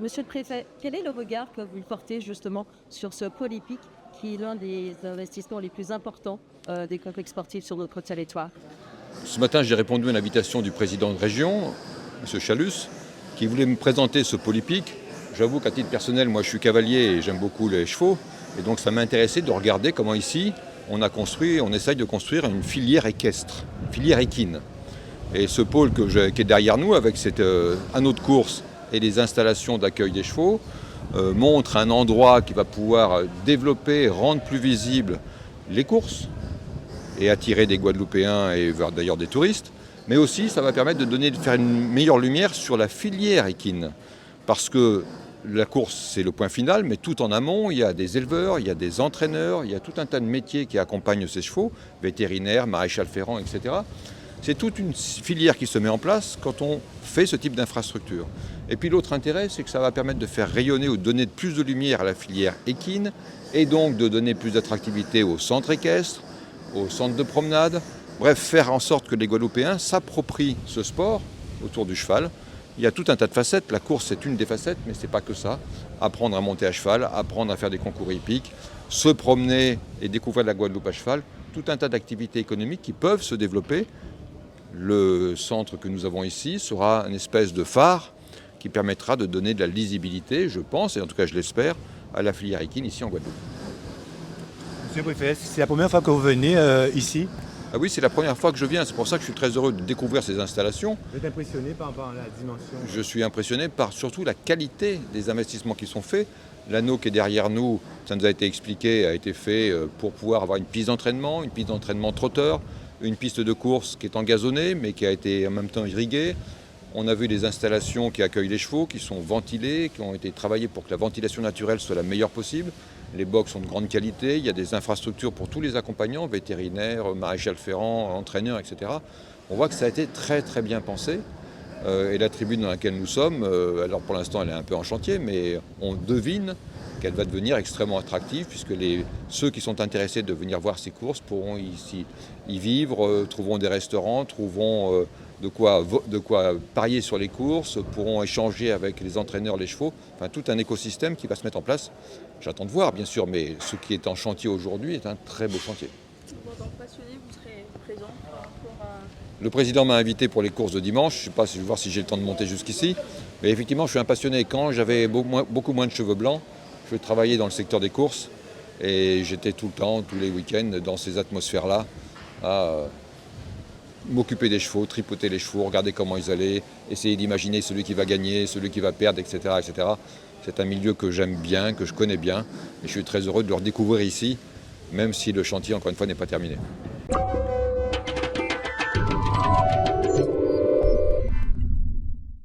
Monsieur le préfet, quel est le regard que vous portez justement sur ce pôle hippique qui est l'un des investissements les plus importants des complexes sportifs sur notre territoire? Ce matin, j'ai répondu à l'invitation du président de région, M. Chalus, qui voulait me présenter ce pôle hippique. J'avoue qu'à titre personnel, moi je suis cavalier et j'aime beaucoup les chevaux. Et donc ça m'a intéressé de regarder comment ici, on essaye de construire une filière équestre, une filière équine. Et ce pôle qui est derrière nous, avec cet anneau de course et les installations d'accueil des chevaux, montre un endroit qui va pouvoir développer, rendre plus visibles les courses et attirer des Guadeloupéens et d'ailleurs des touristes. Mais aussi, ça va permettre de faire une meilleure lumière sur la filière équine. Parce que la course, c'est le point final, mais tout en amont, il y a des éleveurs, il y a des entraîneurs, il y a tout un tas de métiers qui accompagnent ces chevaux, vétérinaires, maréchal ferrant, etc. C'est toute une filière qui se met en place quand on fait ce type d'infrastructure. Et puis l'autre intérêt, c'est que ça va permettre de faire rayonner ou de donner plus de lumière à la filière équine, et donc de donner plus d'attractivité au centre équestre, au centre de promenade. Bref, faire en sorte que les Guadeloupéens s'approprient ce sport autour du cheval. Il y a tout un tas de facettes. La course, c'est une des facettes, mais ce n'est pas que ça. Apprendre à monter à cheval, apprendre à faire des concours hippiques, se promener et découvrir la Guadeloupe à cheval. Tout un tas d'activités économiques qui peuvent se développer. Le centre que nous avons ici sera une espèce de phare qui permettra de donner de la lisibilité, je pense, et en tout cas je l'espère, à la filière équine ici en Guadeloupe. Monsieur le préfet, c'est la première fois que vous venez ici. Ah oui, c'est la première fois que je viens, c'est pour ça que je suis très heureux de découvrir ces installations. Vous êtes impressionné par rapport à la dimension? Je suis impressionné par surtout la qualité des investissements qui sont faits. L'anneau qui est derrière nous, ça nous a été expliqué, a été fait pour pouvoir avoir une piste d'entraînement trotteur, une piste de course qui est engazonnée mais qui a été en même temps irriguée. On a vu des installations qui accueillent les chevaux, qui sont ventilées, qui ont été travaillées pour que la ventilation naturelle soit la meilleure possible. Les box sont de grande qualité, il y a des infrastructures pour tous les accompagnants, vétérinaires, maréchal ferrant, entraîneurs, etc. On voit que ça a été très très bien pensé. Et la tribune dans laquelle nous sommes, alors pour l'instant elle est un peu en chantier, mais on devine qu'elle va devenir extrêmement attractive puisque ceux qui sont intéressés de venir voir ces courses pourront ici y vivre, trouveront des restaurants, trouveront de quoi parier sur les courses, pourront échanger avec les entraîneurs, les chevaux, enfin tout un écosystème qui va se mettre en place. J'attends de voir bien sûr, mais ce qui est en chantier aujourd'hui est un très beau chantier. En tant que passionné, vous serez présent par rapport à... Le président m'a invité pour les courses de dimanche, je ne sais pas si je vais voir si j'ai le temps de monter jusqu'ici, mais effectivement je suis un passionné. Quand j'avais beaucoup moins de cheveux blancs, je travaillais dans le secteur des courses et j'étais tout le temps, tous les week-ends, dans ces atmosphères-là, à m'occuper des chevaux, tripoter les chevaux, regarder comment ils allaient, essayer d'imaginer celui qui va gagner, celui qui va perdre, etc. etc. C'est un milieu que j'aime bien, que je connais bien, et je suis très heureux de le redécouvrir ici, même si le chantier, encore une fois, n'est pas terminé.